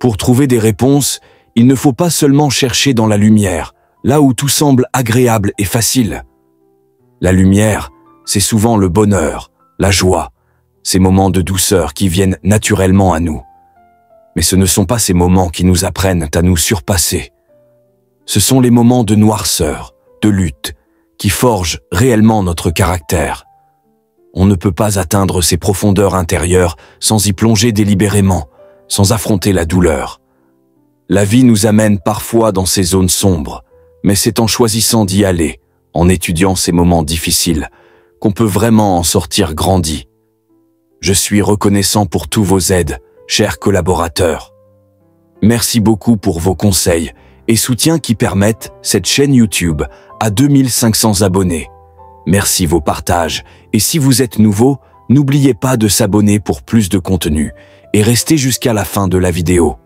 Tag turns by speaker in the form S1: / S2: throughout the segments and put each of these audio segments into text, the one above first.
S1: Pour trouver des réponses, il ne faut pas seulement chercher dans la lumière, là où tout semble agréable et facile. La lumière, c'est souvent le bonheur, la joie, ces moments de douceur qui viennent naturellement à nous. Mais ce ne sont pas ces moments qui nous apprennent à nous surpasser. Ce sont les moments de noirceur, de lutte, qui forgent réellement notre caractère. On ne peut pas atteindre ces profondeurs intérieures sans y plonger délibérément, sans affronter la douleur. La vie nous amène parfois dans ces zones sombres, mais c'est en choisissant d'y aller, en étudiant ces moments difficiles, qu'on peut vraiment en sortir grandi. Je suis reconnaissant pour tous vos aides, chers collaborateurs. Merci beaucoup pour vos conseils et soutiens qui permettent cette chaîne YouTube à 2500 abonnés. Merci vos partages, et si vous êtes nouveau, n'oubliez pas de s'abonner pour plus de contenu et restez jusqu'à la fin de la vidéo.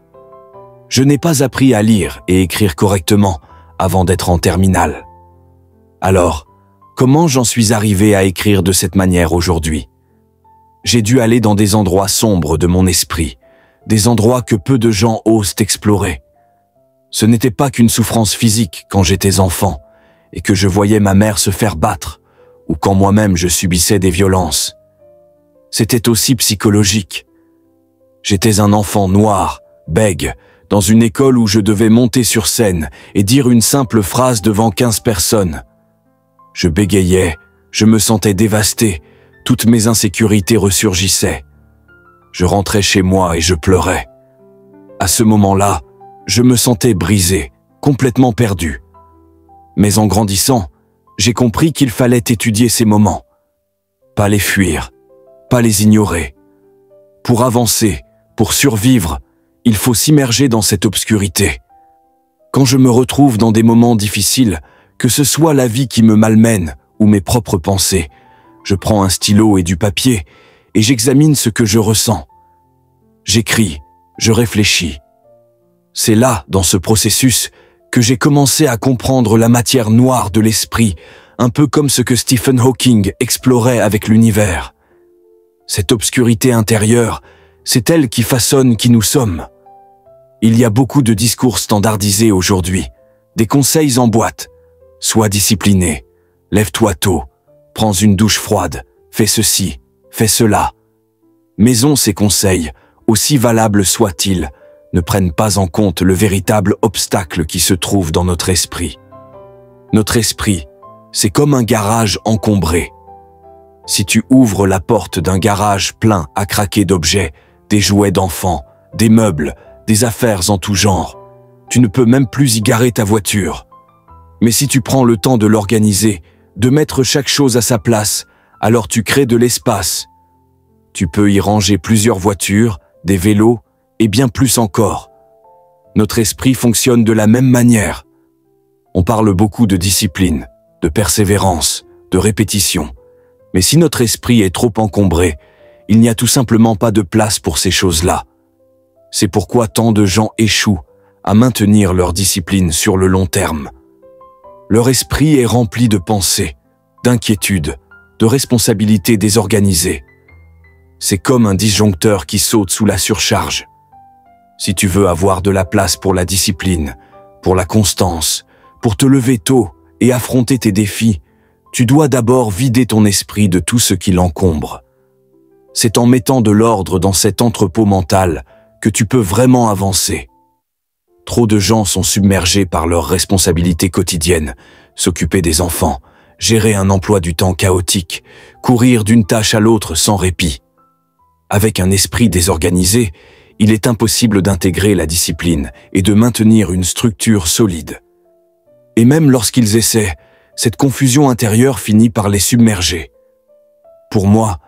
S1: Je n'ai pas appris à lire et écrire correctement avant d'être en terminale. Alors, comment j'en suis arrivé à écrire de cette manière aujourd'hui? J'ai dû aller dans des endroits sombres de mon esprit, des endroits que peu de gens osent explorer. Ce n'était pas qu'une souffrance physique quand j'étais enfant et que je voyais ma mère se faire battre, ou quand moi-même je subissais des violences. C'était aussi psychologique. J'étais un enfant noir, bègue, dans une école où je devais monter sur scène et dire une simple phrase devant 15 personnes. Je bégayais, je me sentais dévasté, toutes mes insécurités ressurgissaient. Je rentrais chez moi et je pleurais. À ce moment-là, je me sentais brisé, complètement perdu. Mais en grandissant, j'ai compris qu'il fallait étudier ces moments. Pas les fuir, pas les ignorer. Pour avancer, pour survivre, il faut s'immerger dans cette obscurité. Quand je me retrouve dans des moments difficiles, que ce soit la vie qui me malmène ou mes propres pensées, je prends un stylo et du papier et j'examine ce que je ressens. J'écris, je réfléchis. C'est là, dans ce processus, que j'ai commencé à comprendre la matière noire de l'esprit, un peu comme ce que Stephen Hawking explorait avec l'univers. Cette obscurité intérieure, c'est elle qui façonne qui nous sommes. Il y a beaucoup de discours standardisés aujourd'hui, des conseils en boîte. Sois discipliné, lève-toi tôt, prends une douche froide, fais ceci, fais cela. Mais ces conseils, aussi valables soient-ils, ne prennent pas en compte le véritable obstacle qui se trouve dans notre esprit. Notre esprit, c'est comme un garage encombré. Si tu ouvres la porte d'un garage plein à craquer d'objets, des jouets d'enfants, des meubles, des affaires en tout genre, tu ne peux même plus y garer ta voiture. Mais si tu prends le temps de l'organiser, de mettre chaque chose à sa place, alors tu crées de l'espace. Tu peux y ranger plusieurs voitures, des vélos, et bien plus encore. Notre esprit fonctionne de la même manière. On parle beaucoup de discipline, de persévérance, de répétition. Mais si notre esprit est trop encombré, il n'y a tout simplement pas de place pour ces choses-là. C'est pourquoi tant de gens échouent à maintenir leur discipline sur le long terme. Leur esprit est rempli de pensées, d'inquiétudes, de responsabilités désorganisées. C'est comme un disjoncteur qui saute sous la surcharge. Si tu veux avoir de la place pour la discipline, pour la constance, pour te lever tôt et affronter tes défis, tu dois d'abord vider ton esprit de tout ce qui l'encombre. C'est en mettant de l'ordre dans cet entrepôt mental que tu peux vraiment avancer. Trop de gens sont submergés par leurs responsabilités quotidiennes, s'occuper des enfants, gérer un emploi du temps chaotique, courir d'une tâche à l'autre sans répit. Avec un esprit désorganisé, il est impossible d'intégrer la discipline et de maintenir une structure solide. Et même lorsqu'ils essaient, cette confusion intérieure finit par les submerger. Pour moi,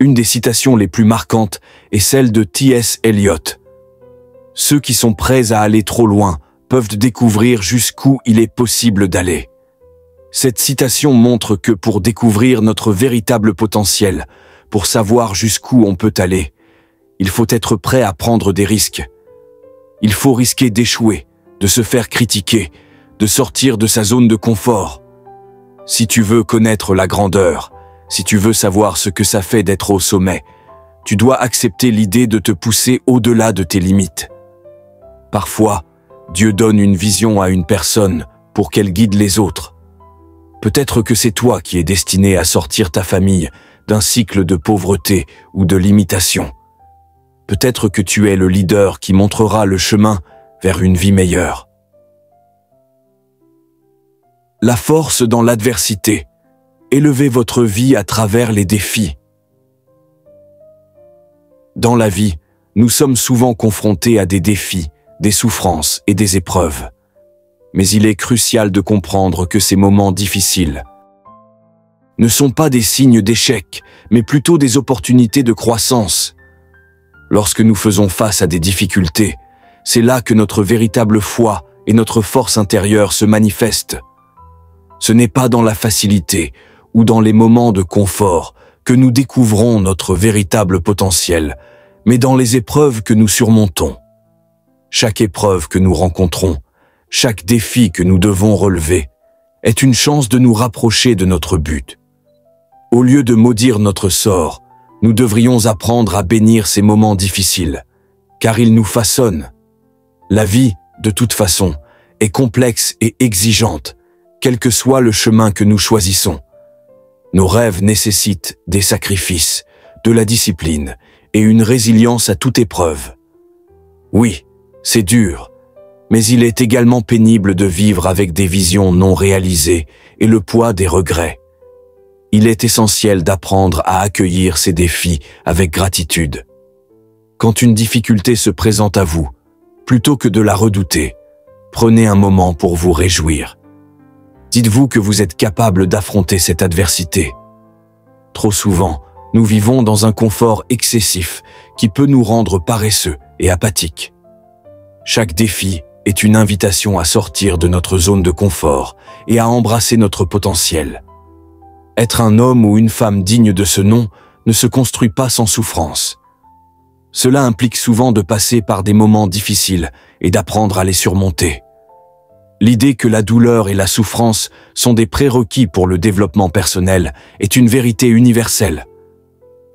S1: une des citations les plus marquantes est celle de T.S. Eliot. Ceux qui sont prêts à aller trop loin peuvent découvrir jusqu'où il est possible d'aller. Cette citation montre que pour découvrir notre véritable potentiel, pour savoir jusqu'où on peut aller, il faut être prêt à prendre des risques. Il faut risquer d'échouer, de se faire critiquer, de sortir de sa zone de confort. Si tu veux connaître la grandeur, si tu veux savoir ce que ça fait d'être au sommet, tu dois accepter l'idée de te pousser au-delà de tes limites. Parfois, Dieu donne une vision à une personne pour qu'elle guide les autres. Peut-être que c'est toi qui es destiné à sortir ta famille d'un cycle de pauvreté ou de limitation. Peut-être que tu es le leader qui montrera le chemin vers une vie meilleure. La force dans l'adversité. Élevez votre vie à travers les défis. Dans la vie, nous sommes souvent confrontés à des défis, des souffrances et des épreuves. Mais il est crucial de comprendre que ces moments difficiles ne sont pas des signes d'échec, mais plutôt des opportunités de croissance. Lorsque nous faisons face à des difficultés, c'est là que notre véritable foi et notre force intérieure se manifestent. Ce n'est pas dans la facilité ou dans les moments de confort que nous découvrons notre véritable potentiel, mais dans les épreuves que nous surmontons. Chaque épreuve que nous rencontrons, chaque défi que nous devons relever, est une chance de nous rapprocher de notre but. Au lieu de maudire notre sort, nous devrions apprendre à bénir ces moments difficiles, car ils nous façonnent. La vie, de toute façon, est complexe et exigeante, quel que soit le chemin que nous choisissons. Nos rêves nécessitent des sacrifices, de la discipline et une résilience à toute épreuve. Oui, c'est dur, mais il est également pénible de vivre avec des visions non réalisées et le poids des regrets. Il est essentiel d'apprendre à accueillir ces défis avec gratitude. Quand une difficulté se présente à vous, plutôt que de la redouter, prenez un moment pour vous réjouir. Dites-vous que vous êtes capable d'affronter cette adversité. Trop souvent, nous vivons dans un confort excessif qui peut nous rendre paresseux et apathiques. Chaque défi est une invitation à sortir de notre zone de confort et à embrasser notre potentiel. Être un homme ou une femme digne de ce nom ne se construit pas sans souffrance. Cela implique souvent de passer par des moments difficiles et d'apprendre à les surmonter. L'idée que la douleur et la souffrance sont des prérequis pour le développement personnel est une vérité universelle.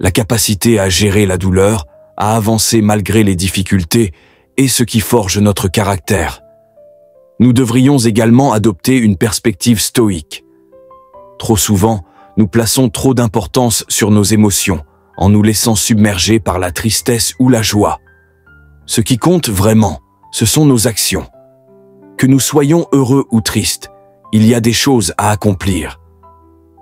S1: La capacité à gérer la douleur, à avancer malgré les difficultés, est ce qui forge notre caractère. Nous devrions également adopter une perspective stoïque. Trop souvent, nous plaçons trop d'importance sur nos émotions, en nous laissant submerger par la tristesse ou la joie. Ce qui compte vraiment, ce sont nos actions. Que nous soyons heureux ou tristes, il y a des choses à accomplir.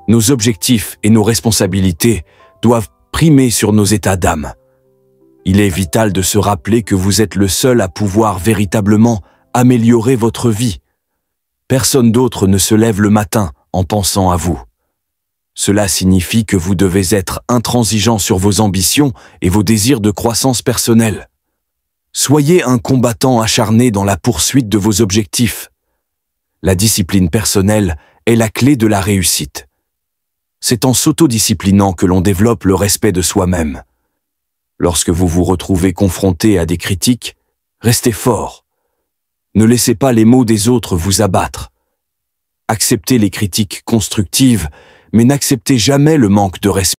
S1: Nos objectifs et nos responsabilités doivent primer sur nos états d'âme. Il est vital de se rappeler que vous êtes le seul à pouvoir véritablement améliorer votre vie. Personne d'autre ne se lève le matin en pensant à vous. Cela signifie que vous devez être intransigeant sur vos ambitions et vos désirs de croissance personnelle. Soyez un combattant acharné dans la poursuite de vos objectifs. La discipline personnelle est la clé de la réussite. C'est en s'autodisciplinant que l'on développe le respect de soi-même. Lorsque vous vous retrouvez confronté à des critiques, restez fort. Ne laissez pas les mots des autres vous abattre. Acceptez les critiques constructives, mais n'acceptez jamais le manque de respect.